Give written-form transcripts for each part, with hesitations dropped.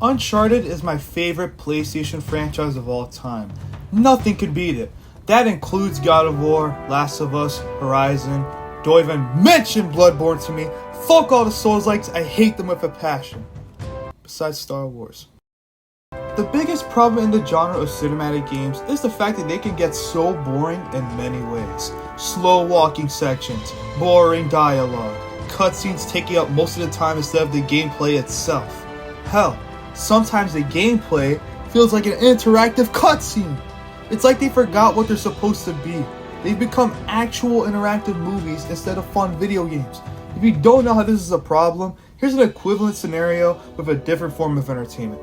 Uncharted is my favorite PlayStation franchise of all time. Nothing could beat it. That includes God of War, Last of Us, Horizon. Don't even mention Bloodborne to me. Fuck all the Souls-likes, I hate them with a passion. Besides Star Wars. The biggest problem in the genre of cinematic games is the fact that they can get so boring in many ways. Slow walking sections, boring dialogue, cutscenes taking up most of the time instead of the gameplay itself. Hell, sometimes the gameplay feels like an interactive cutscene. It's like they forgot what they're supposed to be. They've become actual interactive movies instead of fun video games. If you don't know how this is a problem, here's an equivalent scenario with a different form of entertainment.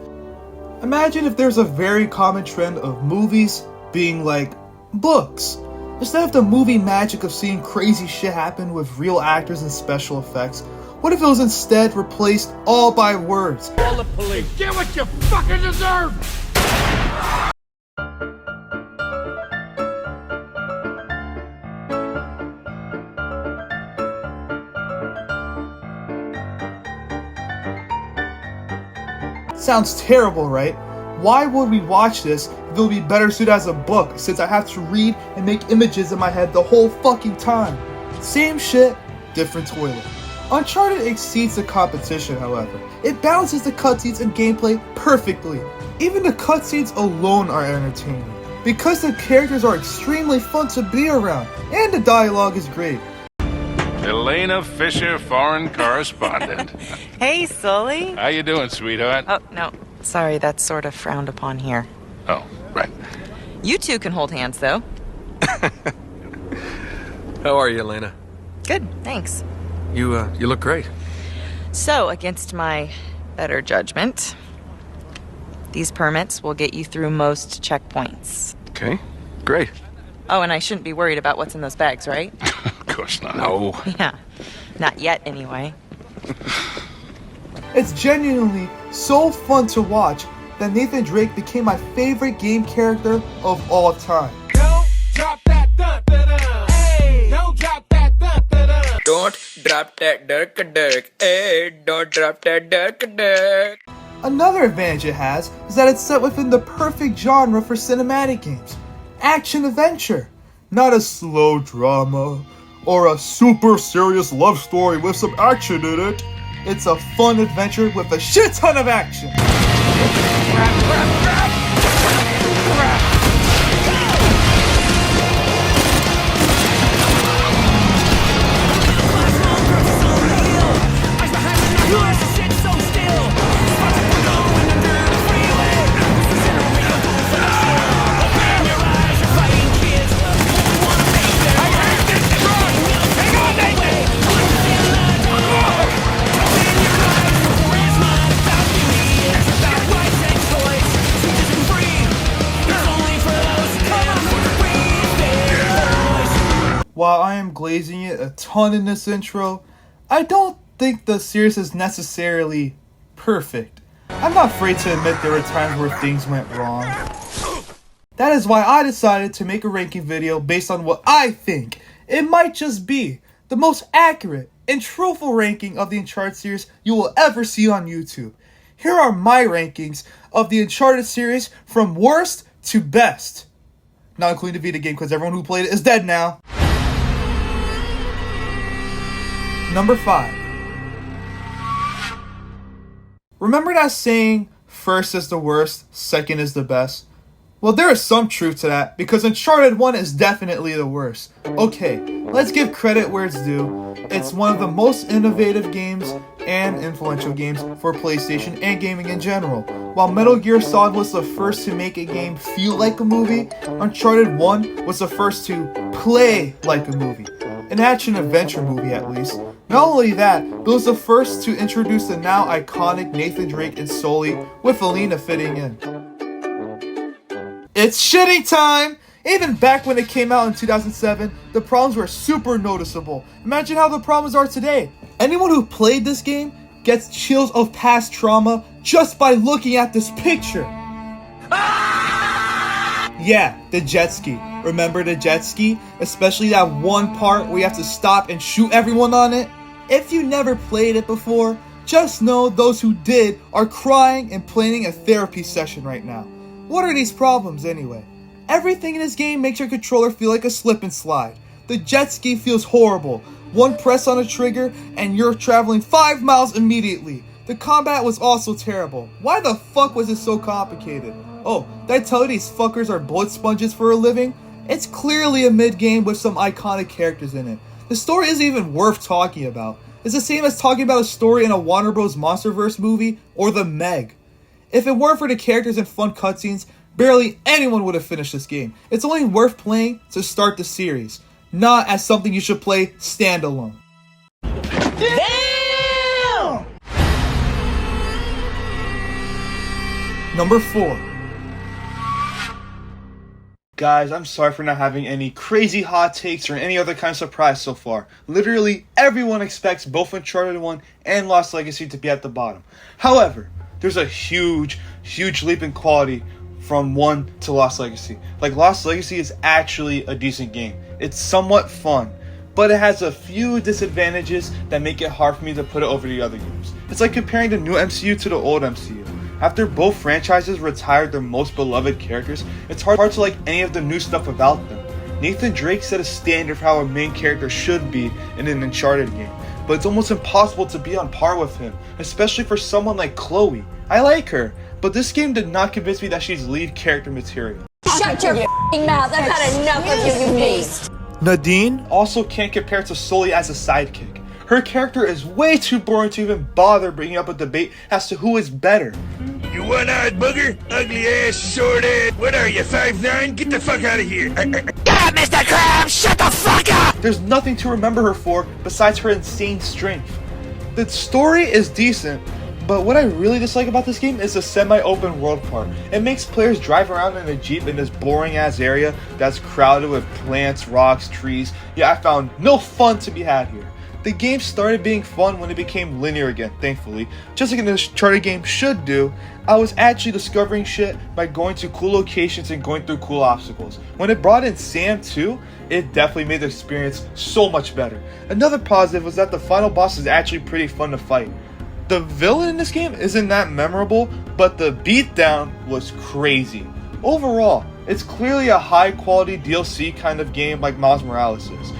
Imagine if there's a very common trend of movies being like books. Instead of the movie magic of seeing crazy shit happen with real actors and special effects, what if it was instead replaced all by words? Call the police. Get what you fucking deserve! Sounds terrible, right? Why would we watch this if it would be better suited as a book, since I have to read and make images in my head the whole fucking time? Same shit, different toilet. Uncharted exceeds the competition, however. It balances the cutscenes and gameplay perfectly. Even the cutscenes alone are entertaining, because the characters are extremely fun to be around, and the dialogue is great. Elena Fisher, foreign correspondent. Hey, Sully. How you doing, sweetheart? Oh, no. Sorry, that's sort of frowned upon here. Oh, right. You two can hold hands, though. How are you, Elena? Good, thanks. You look great. So, against my better judgment, these permits will get you through most checkpoints. Okay, great. Oh, and I shouldn't be worried about what's in those bags, right? Of course not. No. Yeah. Not yet, anyway. It's genuinely so fun to watch that Nathan Drake became my favorite game character of all time. Don't drop that dun-dun-dun. Hey, don't drop that dun-dun-dun. Don't drop that dirk. Hey, don't drop that dirk. Another advantage it has is that it's set within the perfect genre for cinematic games. Action-adventure. Not a slow drama or a super serious love story with some action in it. It's a fun adventure with a shit ton of action. While I am glazing it a ton in this intro, I don't think the series is necessarily perfect. I'm not afraid to admit there were times where things went wrong. That is why I decided to make a ranking video based on what I think it might just be the most accurate and truthful ranking of the Uncharted series you will ever see on YouTube. Here are my rankings of the Uncharted series from worst to best. Not including the Vita game because everyone who played it is dead now. Number 5. Remember that saying, first is the worst, second is the best? Well, there is some truth to that, because Uncharted 1 is definitely the worst. Okay, let's give credit where it's due. It's one of the most innovative games and influential games for PlayStation and gaming in general. While Metal Gear Solid was the first to make a game feel like a movie, Uncharted 1 was the first to play like a movie. An action-adventure movie, at least. Not only that, it was the first to introduce the now iconic Nathan Drake and Sully, with Elena fitting in. It's shitting time! Even back when it came out in 2007, the problems were super noticeable. Imagine how the problems are today. Anyone who played this game gets chills of past trauma just by looking at this picture. Yeah, the jet ski. Remember the jet ski? Especially that one part where you have to stop and shoot everyone on it? If you never played it before, Just know those who did are crying and planning a therapy session right now. What are these problems anyway? Everything in this game makes your controller feel like a slip and slide. The jet ski feels horrible. One press on a trigger and you're traveling 5 miles immediately. The combat was also terrible. Why the fuck was it so complicated? Oh, did I tell you these fuckers are blood sponges for a living? It's clearly a mid-game with some iconic characters in it. The story isn't even worth talking about. It's the same as talking about a story in a Warner Bros. Monsterverse movie or The Meg. If it weren't for the characters and fun cutscenes, barely anyone would have finished this game. It's only worth playing to start the series, not as something you should play standalone. Damn! Number 4. Guys, I'm sorry for not having any crazy hot takes or any other kind of surprise so far. Literally, everyone expects both Uncharted 1 and Lost Legacy to be at the bottom. However, there's a huge leap in quality from 1 to Lost Legacy. Like, Lost Legacy is actually a decent game. It's somewhat fun, but it has a few disadvantages that make it hard for me to put it over the other games. It's like comparing the new MCU to the old MCU. After both franchises retired their most beloved characters, it's hard to like any of the new stuff about them. Nathan Drake set a standard for how a main character should be in an Uncharted game, but it's almost impossible to be on par with him, especially for someone like Chloe. I like her, but this game did not convince me that she's lead character material. Shut your f***ing mouth. I've had enough of you, you beast. Nadine also can't compare to Sully as a sidekick. Her character is way too boring to even bother bringing up a debate as to who is better. You one-eyed booger, ugly ass, short ass. What are you, 5'9"? Get the fuck out of here. Get up, Mr. Krabs! Shut the fuck up! There's nothing to remember her for besides her insane strength. The story is decent, but what I really dislike about this game is the semi-open world part. It makes players drive around in a jeep in this boring ass area that's crowded with plants, rocks, trees. Yeah, I found no fun to be had here. The game started being fun when it became linear again, thankfully. Just like an Uncharted game should do, I was actually discovering shit by going to cool locations and going through cool obstacles. When it brought in Sam too, it definitely made the experience so much better. Another positive was that the final boss is actually pretty fun to fight. The villain in this game isn't that memorable, but the beatdown was crazy. Overall, it's clearly a high quality DLC kind of game like Miles Morales is.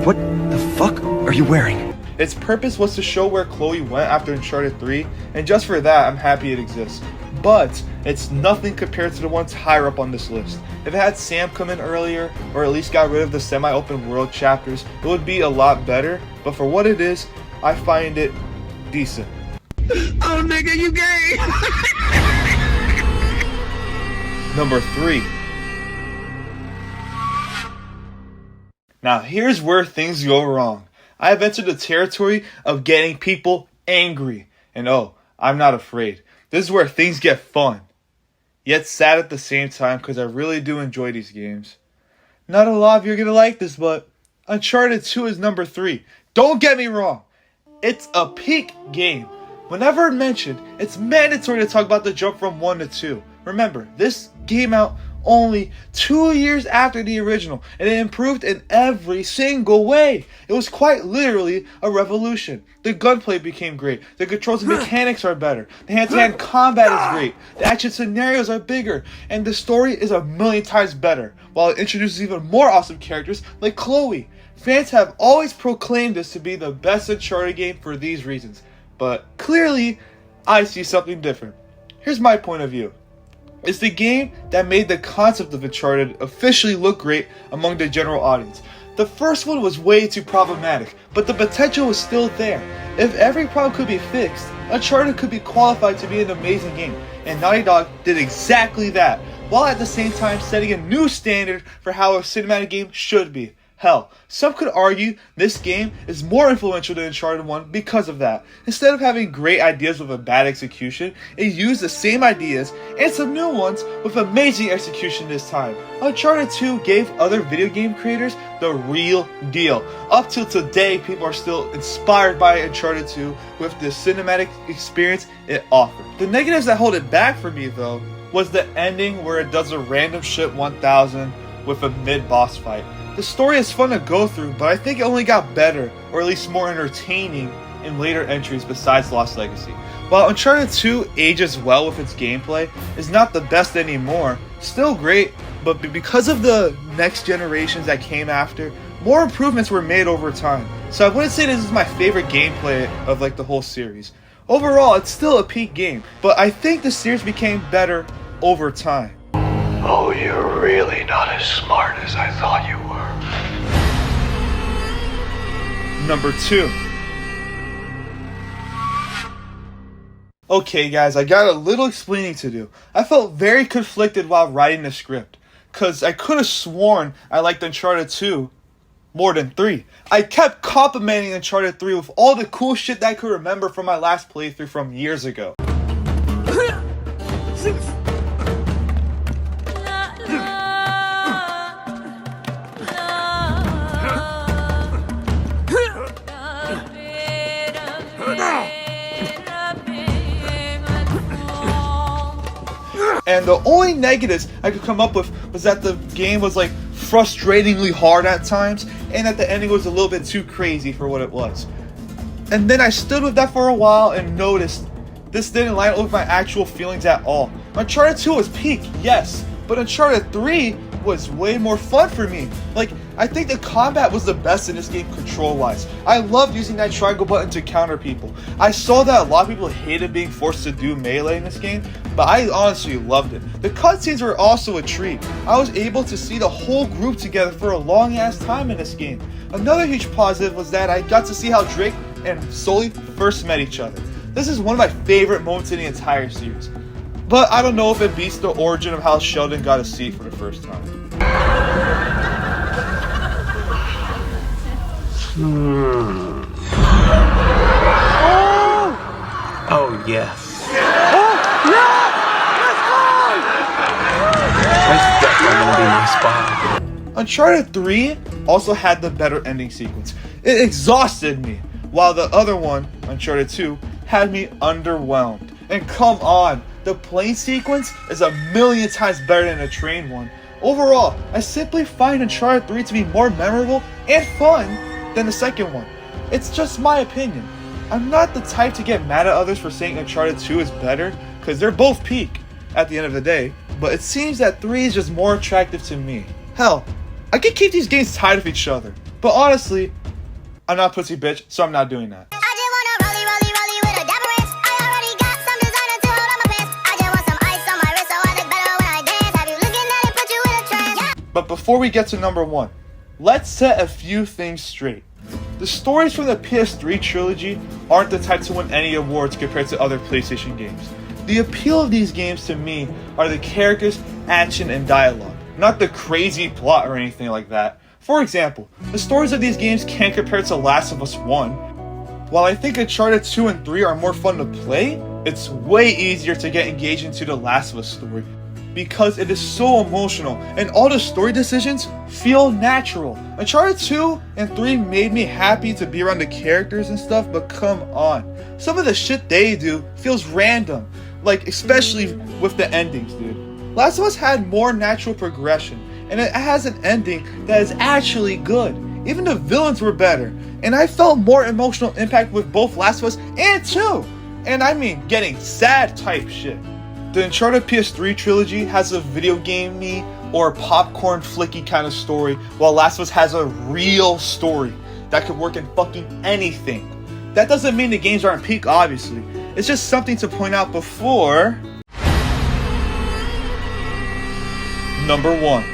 What the fuck are you wearing? Its purpose was to show where Chloe went after Uncharted 3, and just for that, I'm happy it exists. But it's nothing compared to the ones higher up on this list. If it had Sam come in earlier, or at least got rid of the semi-open world chapters, it would be a lot better, but for what it is, I find it decent. Oh, nigga, you gay! Number 3. Now here's where things go wrong. I have entered the territory of getting people angry. And oh, I'm not afraid. This is where things get fun. Yet sad at the same time because I really do enjoy these games. Not a lot of you are going to like this, but Uncharted 2 is number 3. Don't get me wrong. It's a peak game. Whenever mentioned, it's mandatory to talk about the jump from 1 to 2. Remember, this came out only 2 years after the original, and it improved in every single way. It was quite literally a revolution. The gunplay became great, the controls and mechanics are better, the hand-to-hand combat is great, the action scenarios are bigger, and the story is a million times better, while it introduces even more awesome characters like Chloe. Fans have always proclaimed this to be the best Uncharted game for these reasons, but clearly, I see something different. Here's my point of view. It's the game that made the concept of Uncharted officially look great among the general audience. The first one was way too problematic, but the potential was still there. If every problem could be fixed, Uncharted could be qualified to be an amazing game, and Naughty Dog did exactly that, while at the same time setting a new standard for how a cinematic game should be. Hell, some could argue this game is more influential than Uncharted 1 because of that. Instead of having great ideas with a bad execution, it used the same ideas and some new ones with amazing execution this time. Uncharted 2 gave other video game creators the real deal. Up till today, people are still inspired by Uncharted 2 with the cinematic experience it offered. The negatives that hold it back for me though was the ending where it does a random shit 1000 with a mid-boss fight. The story is fun to go through, but I think it only got better, or at least more entertaining, in later entries besides Lost Legacy. While Uncharted 2 ages well with its gameplay, is not the best anymore, still great, but because of the next generations that came after, more improvements were made over time. So I wouldn't say this is my favorite gameplay of like the whole series. Overall, it's still a peak game, but I think the series became better over time. Oh, you're really not as smart as I thought you were. Number 2. Okay guys, I got a little explaining to do. I felt very conflicted while writing the script, cause I could have sworn I liked Uncharted 2 more than 3. I kept complimenting Uncharted 3 with all the cool shit that I could remember from my last playthrough from years ago. And the only negatives I could come up with was that the game was like frustratingly hard at times, and that the ending was a little bit too crazy for what it was. And then I stood with that for a while and noticed this didn't line up with my actual feelings at all. Uncharted 2 was peak, yes, but Uncharted 3 was way more fun for me. Like, I think the combat was the best in this game control-wise. I loved using that triangle button to counter people. I saw that a lot of people hated being forced to do melee in this game, but I honestly loved it. The cutscenes were also a treat. I was able to see the whole group together for a long ass time in this game. Another huge positive was that I got to see how Drake and Sully first met each other. This is one of my favorite moments in the entire series. But I don't know if it beats the origin of how Sheldon got a seat for the first time. Oh, yes. Let's go! That's definitely gonna be my spot. Uncharted 3 also had the better ending sequence. It exhausted me, while the other one, Uncharted 2, had me underwhelmed. And come on, the plane sequence is a million times better than the train one. Overall, I simply find Uncharted 3 to be more memorable and fun than the second one. It's just my opinion. I'm not the type to get mad at others for saying Uncharted 2 is better, because they're both peak at the end of the day, but it seems that 3 is just more attractive to me. Hell, I could keep these games tied with each other, but honestly, I'm not a pussy bitch, so I'm not doing that. But before we get to number 1, let's set a few things straight. The stories from the PS3 trilogy aren't the type to win any awards compared to other PlayStation games. The appeal of these games to me are the characters, action, and dialogue, not the crazy plot or anything like that. For example, the stories of these games can't compare to Last of Us 1. While I think Uncharted 2 and 3 are more fun to play, it's way easier to get engaged into the Last of Us story, because it is so emotional and all the story decisions feel natural. Uncharted 2 and 3 made me happy to be around the characters and stuff, but come on. Some of the shit they do feels random, like especially with the endings, dude. Last of Us had more natural progression, and it has an ending that is actually good. Even the villains were better, and I felt more emotional impact with both Last of Us and 2. And I mean getting sad type shit. The Uncharted PS3 trilogy has a video game-y or popcorn flicky kind of story, while Last of Us has a real story that could work in fucking anything. That doesn't mean the games aren't peak, obviously. It's just something to point out before number 1.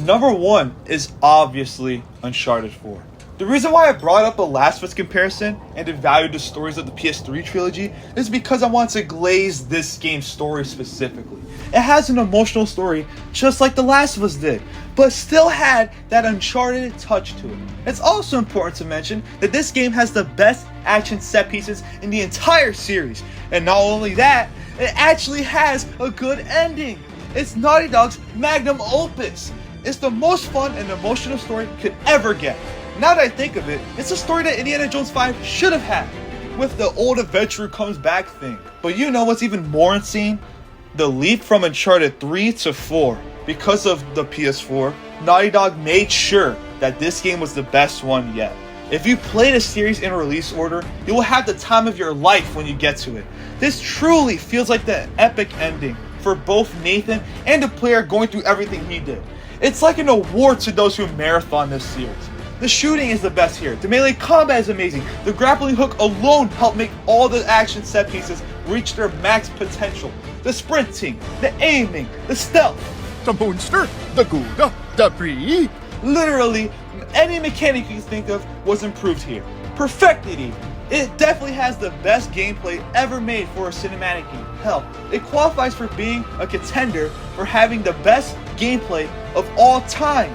Number 1 is obviously Uncharted 4. The reason why I brought up a Last of Us comparison and devalued the stories of the PS3 trilogy is because I want to glaze this game's story specifically. It has an emotional story just like The Last of Us did, but still had that Uncharted touch to it. It's also important to mention that this game has the best action set pieces in the entire series, and not only that, it actually has a good ending. It's Naughty Dog's magnum opus. It's the most fun and emotional story you could ever get. Now that I think of it, it's a story that Indiana Jones 5 should have had, with the old adventurer comes back thing. But you know what's even more insane? The leap from Uncharted 3 to 4. because of the PS4, Naughty Dog made sure that this game was the best one yet. If you play the series in release order, you will have the time of your life when you get to it. This truly feels like the epic ending for both Nathan and the player going through everything he did. It's like an award to those who marathon this series. The shooting is the best here. The melee combat is amazing. The grappling hook alone helped make all the action set pieces reach their max potential. The sprinting, the aiming, the stealth. The monster, the Gouda, the Brie. Literally, any mechanic you can think of was improved here. Perfected even. It definitely has the best gameplay ever made for a cinematic game. Hell, it qualifies for being a contender for having the best gameplay of all time.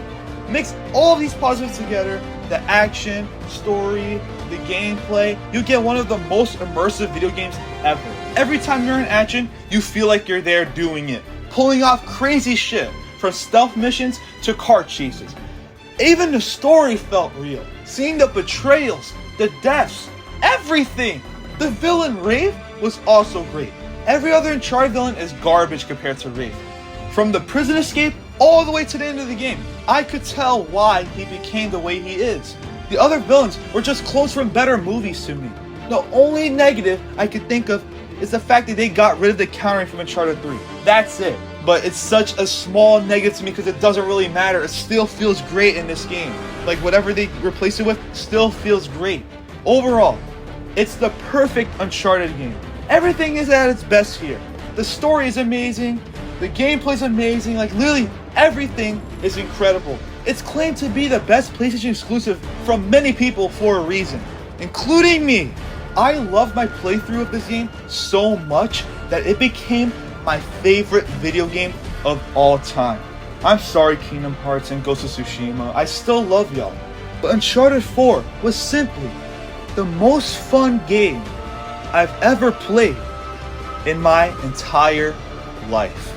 Mix all of these positives together, the action, story, the gameplay, you get one of the most immersive video games ever. Every time you're in action, you feel like you're there doing it, pulling off crazy shit, from stealth missions to car chases. Even the story felt real. Seeing the betrayals, the deaths, everything. The villain Wraith was also great. Every other Uncharted villain is garbage compared to Wraith. From the prison escape all the way to the end of the game, I could tell why he became the way he is. The other villains were just clones from better movies to me. The only negative I could think of is the fact that they got rid of the countering from Uncharted 3. That's it. But it's such a small negative to me because it doesn't really matter. It still feels great in this game. Like whatever they replace it with still feels great. Overall, it's the perfect Uncharted game. Everything is at its best here. The story is amazing. The gameplay is amazing. Like literally everything is incredible. It's claimed to be the best PlayStation exclusive from many people for a reason, including me. I love my playthrough of this game so much that it became my favorite video game of all time. I'm sorry Kingdom Hearts and Ghost of Tsushima, I still love y'all. But Uncharted 4 was simply the most fun game I've ever played in my entire life.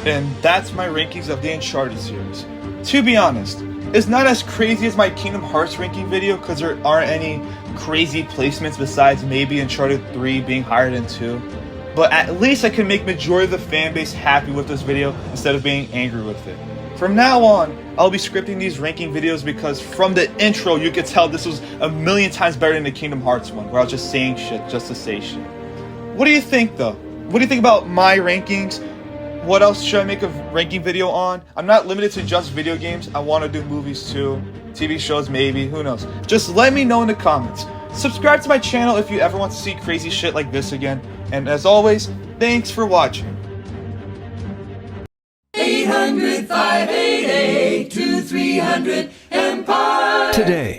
And that's my rankings of the Uncharted series. To be honest, it's not as crazy as my Kingdom Hearts ranking video because there aren't any crazy placements besides maybe Uncharted 3 being higher than 2. But at least I can make majority of the fanbase happy with this video instead of being angry with it. From now on, I'll be scripting these ranking videos because from the intro you could tell this was a million times better than the Kingdom Hearts one where I was just saying shit just to say shit. What do you think though? What do you think about my rankings? What else should I make a ranking video on? I'm not limited to just video games. I want to do movies too. TV shows maybe. Who knows? Just let me know in the comments. Subscribe to my channel if you ever want to see crazy shit like this again. And as always, thanks for watching. 800-588-2300 Empire. Today.